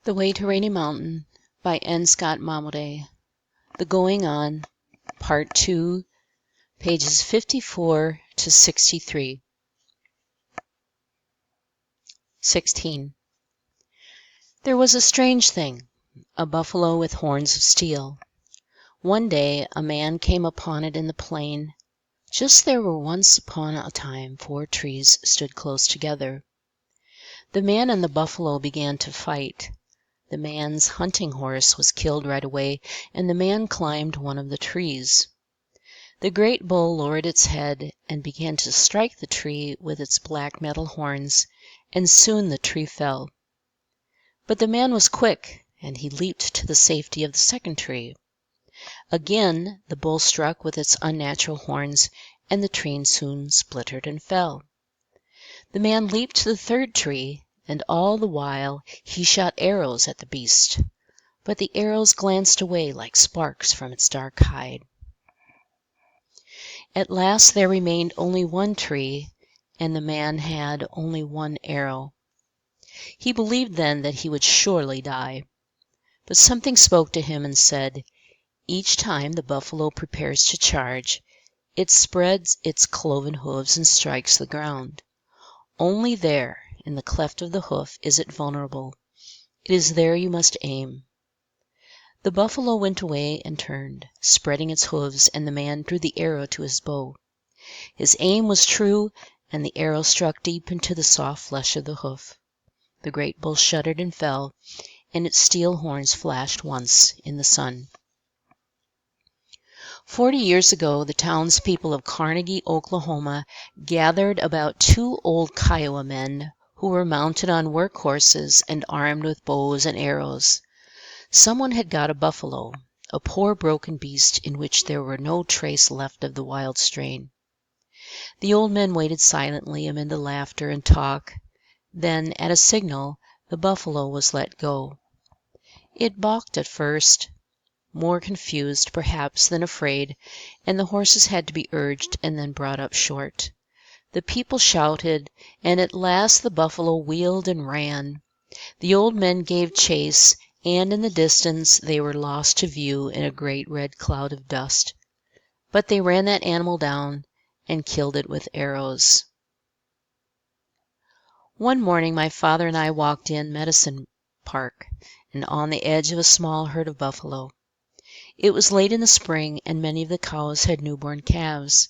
The Way to Rainy Mountain by N. Scott Momaday. The Going On, Part 2, pages 54 to 63. 16. There was a strange thing, a buffalo with horns of steel. One day a man came upon it in the plain. Just there were once upon a time 4 trees stood close together. The man and the buffalo began to fight. The man's hunting horse was killed right away, and the man climbed one of the trees. The great bull lowered its head and began to strike the tree with its black metal horns, and soon the tree fell. But the man was quick, and he leaped to the safety of the second tree. Again the bull struck with its unnatural horns, and the tree soon splintered and fell. The man leaped to the third tree, and all the while he shot arrows at the beast, but the arrows glanced away like sparks from its dark hide. At last there remained only one tree, and the man had only one arrow. He believed then that he would surely die. But something spoke to him and said, "Each time the buffalo prepares to charge, it spreads its cloven hooves and strikes the ground. Only there, in the cleft of the hoof, is it vulnerable. It is there you must aim." The buffalo went away and turned, spreading its hooves, and the man drew the arrow to his bow. His aim was true, and the arrow struck deep into the soft flesh of the hoof. The great bull shuddered and fell, and its steel horns flashed once in the sun. 40 years ago the townspeople of Carnegie, Oklahoma, gathered about 2 old Kiowa men who were mounted on work horses and armed with bows and arrows. Someone had got a buffalo, a poor broken beast in which there were no trace left of the wild strain. The old men waited silently amid the laughter and talk. Then, at a signal, the buffalo was let go. It balked at first, more confused, perhaps, than afraid, and the horses had to be urged and then brought up short. The people shouted, and at last the buffalo wheeled and ran. The old men gave chase, and in the distance they were lost to view in a great red cloud of dust. But they ran that animal down and killed it with arrows. One morning my father and I walked in Medicine Park, and on the edge of a small herd of buffalo. It was late in the spring, and many of the cows had newborn calves.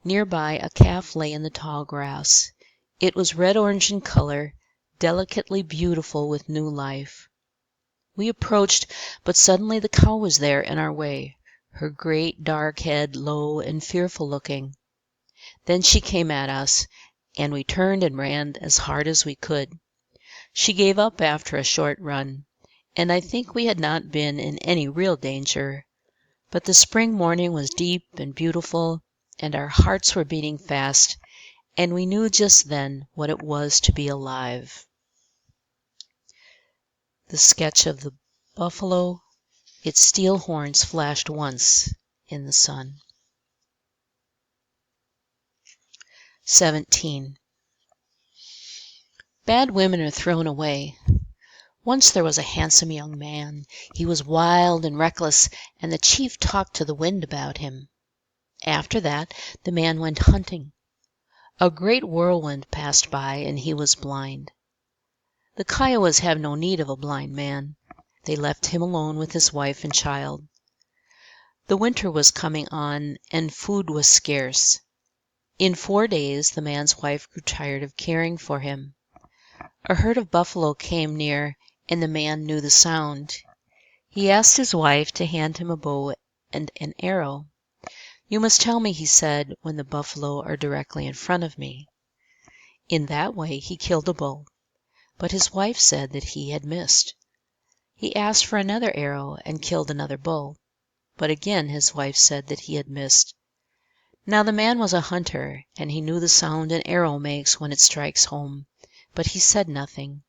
Near by, a calf lay in the tall grass. It was red-orange in color, delicately beautiful with new life. We approached, but suddenly the cow was there in our way, her great dark head low and fearful-looking. Then she came at us, and we turned and ran as hard as we could. She gave up after a short run, and I think we had not been in any real danger. But the spring morning was deep and beautiful, and our hearts were beating fast, and we knew just then what it was to be alive. The sketch of the buffalo, its steel horns flashed once in the sun. 17. Bad women are thrown away. Once there was a handsome young man. He was wild and reckless, and the chief talked to the wind about him. After that the man went hunting. A great whirlwind passed by, and he was blind. The Kiowas have no need of a blind man. They left him alone with his wife and child. The winter was coming on, and food was scarce. In 4 days the man's wife grew tired of caring for him. A herd of buffalo came near, and the man knew the sound. He asked his wife to hand him a bow and an arrow. "You must tell me," he said, "when the buffalo are directly in front of me." In that way he killed a bull, but his wife said that he had missed. He asked for another arrow and killed another bull, but again his wife said that he had missed. Now the man was a hunter, and he knew the sound an arrow makes when it strikes home, but he said nothing.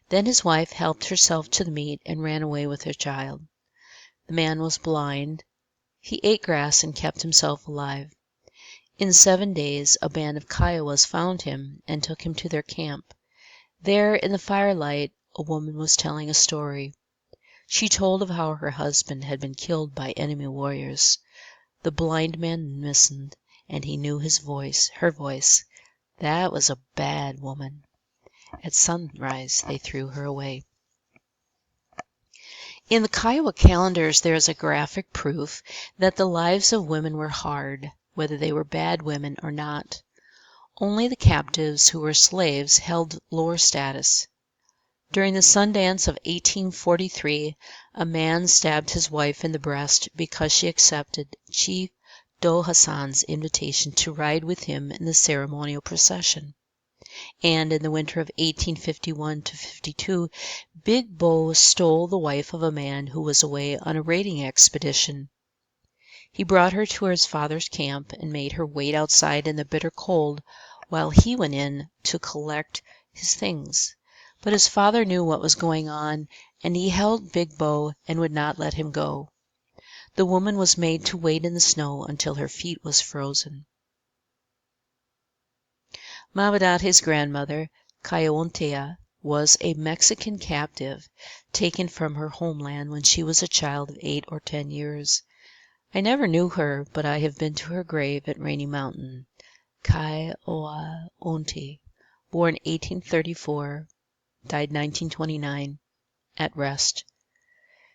Then his wife helped herself to the meat and ran away with her child. The man was blind. He ate grass and kept himself alive. In 7 days a band of Kiowas found him and took him to their camp. There in the firelight a woman was telling a story. She told of how her husband had been killed by enemy warriors. The blind man listened, and he knew his voice, her voice. That was a bad woman. At sunrise they threw her away. In the Kiowa calendars there is a graphic proof that the lives of women were hard, whether they were bad women or not. Only the captives who were slaves held lower status. During the sun dance of 1843, a man stabbed his wife in the breast because she accepted Chief Do Hassan's invitation to ride with him in the ceremonial procession. And in the winter of 1851–52, Big Bo stole the wife of a man who was away on a raiding expedition. He brought her to his father's camp and made her wait outside in the bitter cold while he went in to collect his things. But his father knew what was going on, and he held Big Bo and would not let him go. The woman was made to wait in the snow until her feet was frozen. Mavadate's grandmother, Cayoontea, was a Mexican captive, taken from her homeland when she was a child of 8 or 10 years. I never knew her, but I have been to her grave at Rainy Mountain. Cayoontea, born 1834, died 1929, at rest.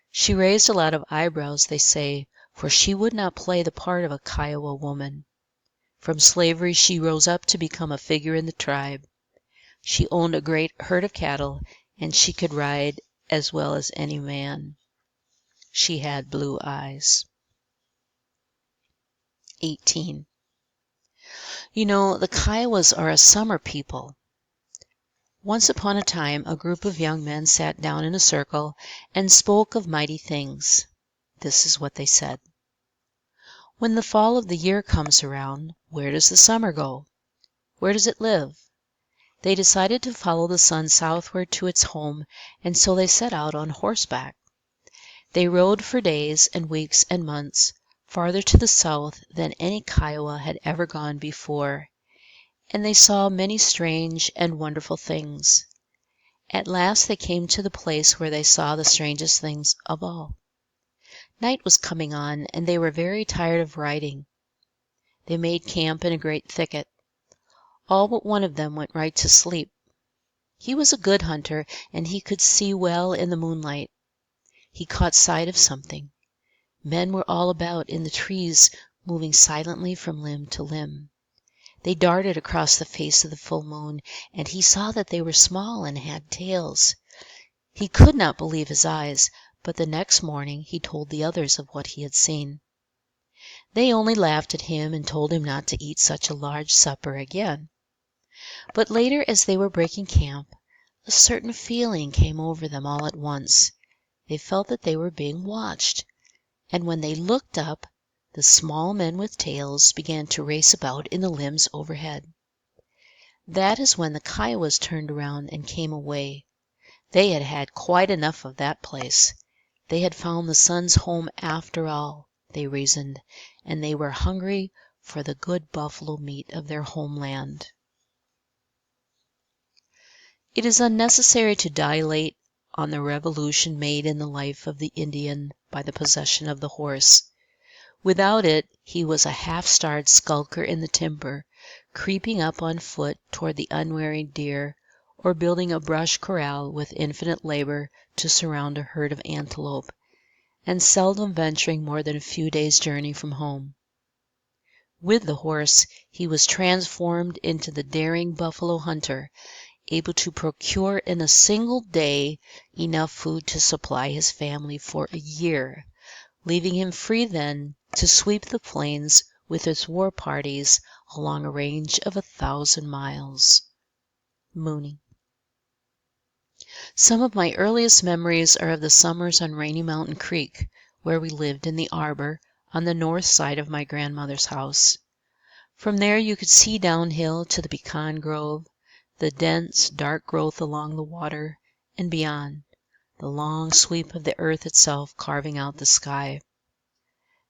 She raised a lot of eyebrows, they say, for she would not play the part of a Kiowa woman. From slavery she rose up to become a figure in the tribe. She owned a great herd of cattle, and she could ride as well as any man. She had blue eyes. 18. You know, the Kiowas are a summer people. Once upon a time a group of young men sat down in a circle and spoke of mighty things. This is what they said. When the fall of the year comes around, where does the summer go? Where does it live? They decided to follow the sun southward to its home, and so they set out on horseback. They rode for days and weeks and months, farther to the south than any Kiowa had ever gone before, and they saw many strange and wonderful things. At last they came to the place where they saw the strangest things of all. Night was coming on, and they were very tired of riding. They made camp in a great thicket. All but one of them went right to sleep. He was a good hunter, and he could see well in the moonlight. He caught sight of something. Men were all about in the trees, moving silently from limb to limb. They darted across the face of the full moon, and he saw that they were small and had tails. He could not believe his eyes, but the next morning he told the others of what he had seen. They only laughed at him and told him not to eat such a large supper again. But later, as they were breaking camp, a certain feeling came over them all at once. They felt that they were being watched, and when they looked up, the small men with tails began to race about in the limbs overhead. That is when the Kiowas turned around and came away. They had had quite enough of that place. They had found the sun's home after all, they reasoned, and they were hungry for the good buffalo meat of their homeland. It is unnecessary to dilate on the revolution made in the life of the Indian by the possession of the horse. Without it he was a half-starved skulker in the timber, creeping up on foot toward the unwary deer, or building a brush corral with infinite labor to surround a herd of antelope, and seldom venturing more than a few days' journey from home. With the horse he was transformed into the daring buffalo hunter, able to procure in a single day enough food to supply his family for a year, leaving him free then to sweep the plains with his war parties along a range of 1,000 miles. Mooney. Some of my earliest memories are of the summers on Rainy Mountain Creek, where we lived in the arbor on the north side of my grandmother's house. From there you could see downhill to the pecan grove, the dense, dark growth along the water, and beyond, the long sweep of the earth itself carving out the sky.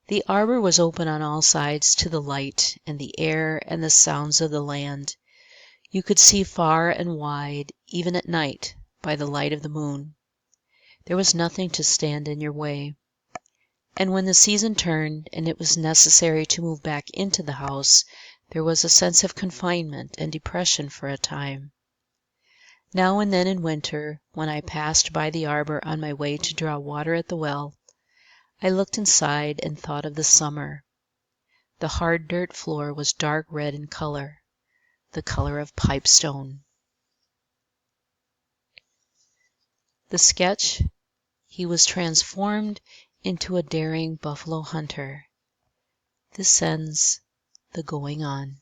The arbor was open on all sides to the light and the air and the sounds of the land. You could see far and wide, even at night, by the light of the moon. There was nothing to stand in your way. And when the season turned, and it was necessary to move back into the house, there was a sense of confinement and depression for a time. Now and then in winter, when I passed by the arbor on my way to draw water at the well, I looked inside and thought of the summer. The hard dirt floor was dark red in color, the color of pipestone. The sketch: he was transformed into a daring buffalo hunter. This ends the going on.